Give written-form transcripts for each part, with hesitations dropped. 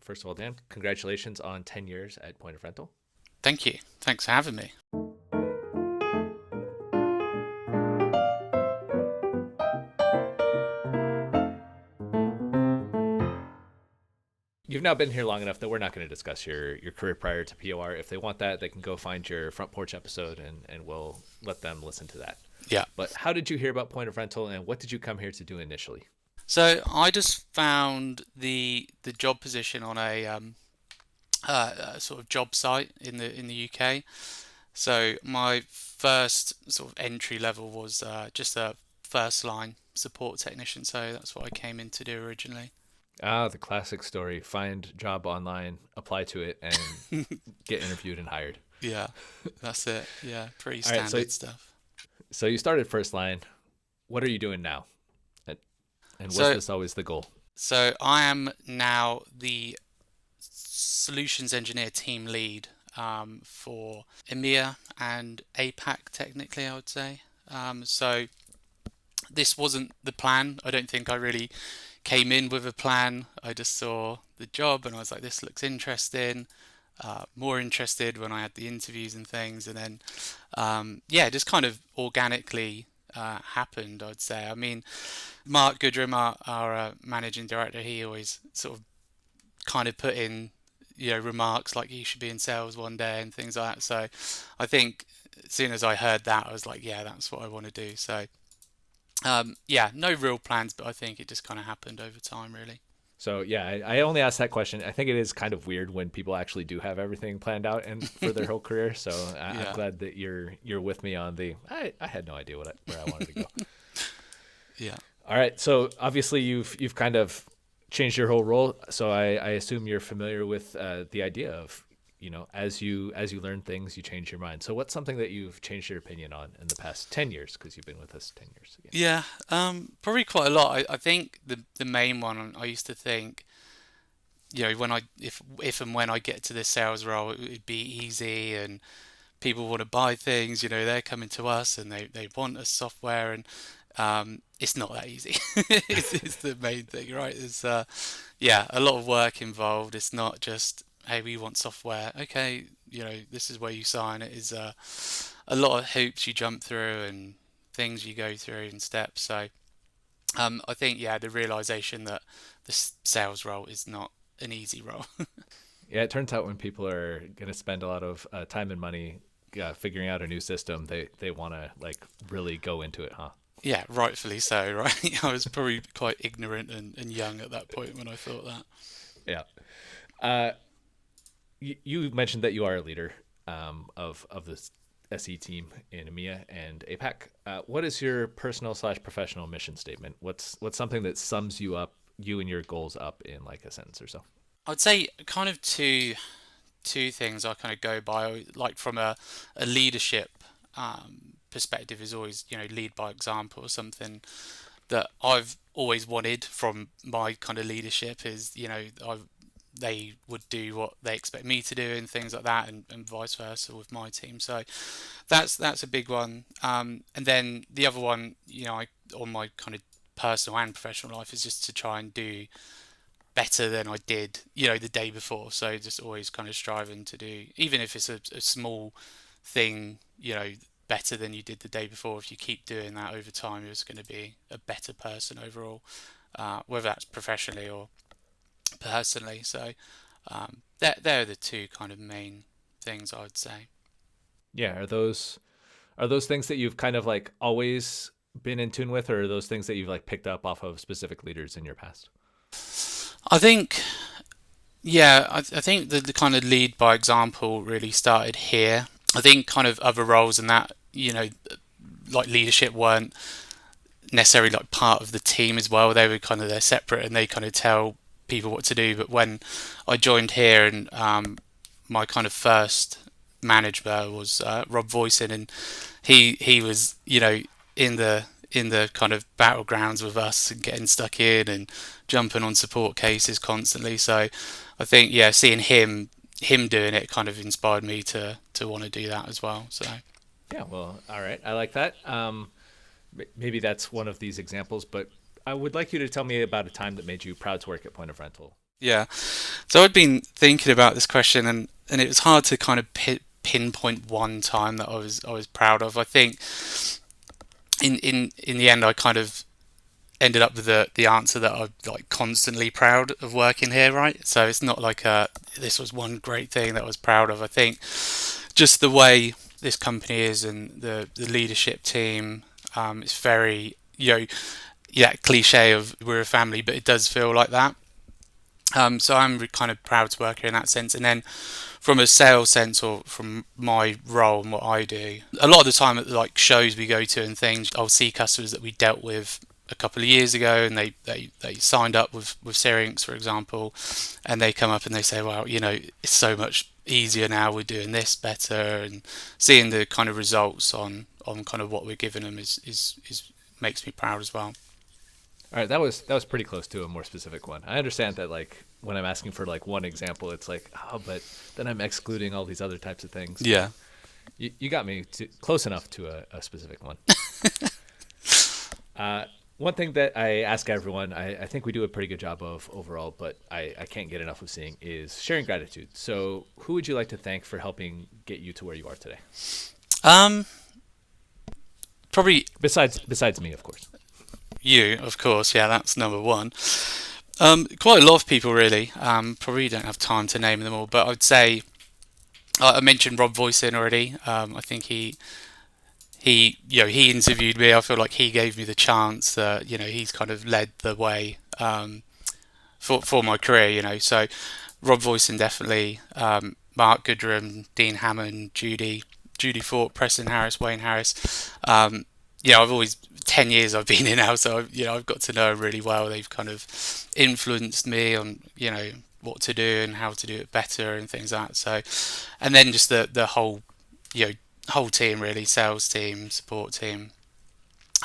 first of all, Dan, congratulations on 10 years at Point of Rental. Thank you. Thanks for having me. You've now been here long enough that we're not going to discuss your career prior to POR. If they want that, they can go find your front porch episode and we'll let them listen to that. Yeah. But how did you hear about Point of Rental and what did you come here to do initially? So I just found the job position on a sort of job site in the UK. So my first sort of entry level was just a first line support technician. So that's what I came in to do originally. Ah, the classic story. Find job online, apply to it, and get interviewed and hired. Yeah, that's it. Yeah, pretty All right, standard stuff. so you started first line. What are you doing now? And was So this always the goal? so I am now the solutions engineer team lead for EMEA and APAC, technically, I would say. So this wasn't the plan. I don't think I really came in with a plan. I just saw the job and I was like, this looks interesting. More interested when I had the interviews and things, and then yeah, just kind of organically happened, I'd say. I mean, Mark Goodrum, our managing director, he always sort of kind of put in, remarks like you should be in sales one day and things like that. So I think as soon as I heard that, I was like, yeah, that's what I want to do. So yeah, no real plans, but I think it just kind of happened over time, really. So yeah, I only asked that question. I think it is kind of weird when people actually do have everything planned out and for their whole career. So I'm Yeah, glad that you're with me on the. I had no idea where I wanted to go. yeah. All right, so obviously you've kind of changed your whole role. So I assume you're familiar with the idea of as you learn things, you change your mind. So what's something that you've changed your opinion on in the past 10 years? Because you've been with us 10 years again. Yeah, probably quite a lot. I think the main one I used to think, when if and when I get to this sales role, it would be easy and people want to buy things. They're coming to us and they want a software, and it's not that easy. It's the main thing, right? There's yeah, a lot of work involved. It's not just, hey, we want software. Okay, this is where you sign. It is a lot of hoops you jump through and things you go through and steps. So I think, yeah, the realization that the sales role is not an easy role. Yeah, it turns out when people are going to spend a lot of time and money figuring out a new system, they want to like really go into it, huh? Yeah, rightfully so, right? I was probably quite ignorant and young at that point when I thought that. Yeah. Uh, you mentioned that you are a leader of this SE team in EMEA and APAC. What is your personal / professional mission statement? What's something that sums you and your goals up in like a sentence or so? I'd say kind of two things I kind of go by, like from a leadership perspective is always, lead by example. Something that I've always wanted from my kind of leadership is, they would do what they expect me to do and things like that, and vice versa with my team. So that's a big one. And then the other one, on my kind of personal and professional life is just to try and do better than I did, the day before. So just always kind of striving to do, even if it's a small thing, better than you did the day before. If you keep doing that over time, you're just going to be a better person overall, whether that's professionally or personally. So they're the two kind of main things I would say. Yeah, are those things that you've kind of like always been in tune with, or are those things that you've like picked up off of specific leaders in your past? I think, yeah, I think the kind of lead by example really started here. I think kind of other roles and that, like leadership weren't necessarily like part of the team as well. They were kind of, they're separate and they kind of tell people what to do. But when I joined here and my kind of first manager was Rob Voisin, and he was, in the kind of battlegrounds with us and getting stuck in and jumping on support cases constantly. So I think, yeah, seeing him doing it kind of inspired me to want to do that as well. So Yeah, well, all right, I like that. Maybe that's one of these examples, but I would like you to tell me about a time that made you proud to work at Point of Rental. Yeah. So I'd been thinking about this question, and it was hard to kind of pinpoint one time that I was proud of. I think in the end, I kind of ended up with the answer that I'm like constantly proud of working here, right? So it's not like this was one great thing that I was proud of. I think just the way this company is and the leadership team, it's very, yeah, cliche of we're a family, but it does feel like that. So I'm kind of proud to work here in that sense. And then from a sales sense, or from my role and what I do, a lot of the time at like shows we go to and things, I'll see customers that we dealt with a couple of years ago, and they signed up with Syrinx, for example, and they come up and they say, well, it's so much easier now, we're doing this better, and seeing the kind of results on kind of what we're giving them is makes me proud as well. All right, that was pretty close to a more specific one. I understand that like when I'm asking for like one example, it's like, oh, but then I'm excluding all these other types of things. But Yeah. you got me close enough to a specific one. One thing that I ask everyone, I think we do a pretty good job of overall, but I can't get enough of seeing, is sharing gratitude. So, who would you like to thank for helping get you to where you are today? Um, Probably Besides me, of course. you, of course. Yeah, that's number one. Quite a lot of people, really. Probably don't have time to name them all, but I'd say I mentioned Rob Voisin already. I think he interviewed me. I feel like he gave me the chance. He's kind of led the way for my career. So Rob Voisin definitely. Mark Goodrum, Dean Hammond, Judy Fort, Preston Harris, Wayne Harris. I've always 10 years I've been in now, so I've got to know them really well. They've kind of influenced me on what to do and how to do it better and things like that. So, and then just the you know whole team really, sales team, support team.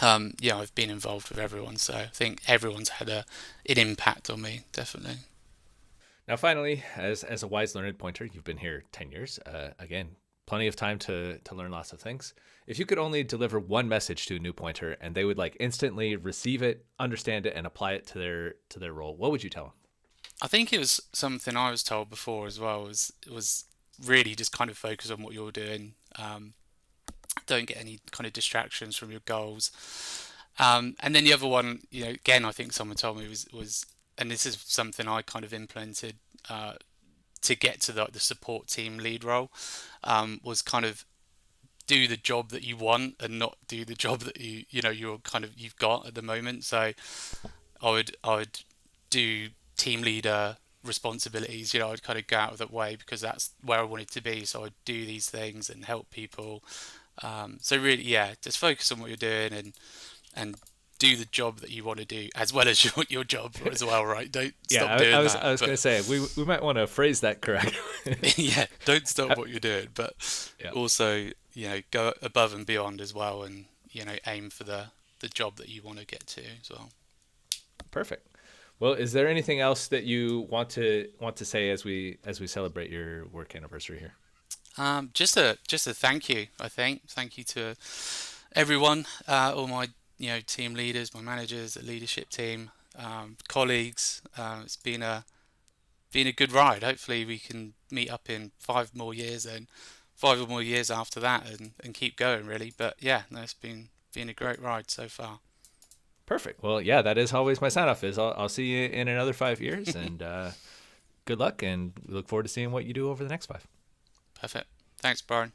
I've been involved with everyone, so I think everyone's had an impact on me, definitely. Now, finally, as a wise learned pointer, you've been here 10 years. Again, plenty of time to learn lots of things. If you could only deliver one message to a new pointer and they would like instantly receive it, understand it, and apply it to their role, what would you tell them? I think it was something I was told before as well. Was really just kind of focus on what you're doing. Don't get any kind of distractions from your goals. And then the other one, again, I think someone told me was, and this is something I kind of implemented uh, to get to the support team lead role, was kind of do the job that you want and not do the job that you've got at the moment. So I would do team leader responsibilities. I'd kind of go out of that way because that's where I wanted to be. So I'd do these things and help people. So really, yeah, just focus on what you're doing and do the job that you want to do as well as your job as well, right? Don't Yeah, stop I doing was that. I was gonna But say we might want to phrase that correctly. yeah, don't stop what you're doing, but Yeah, also, go above and beyond as well, and aim for the job that you want to get to as well. perfect. Well, is there anything else that you want to say as we celebrate your work anniversary here? Just a thank you. I think thank you to everyone, all my team leaders, my managers, the leadership team, colleagues. It's been a good ride. Hopefully, we can meet up in 5 more years and 5 or more years after that, and keep going really. But yeah, no, it's been a great ride so far. Perfect. Well, yeah, that is always my sign off. Is I'll see you in another 5 years, and good luck, and we look forward to seeing what you do over the next five. Perfect. Thanks, Brian.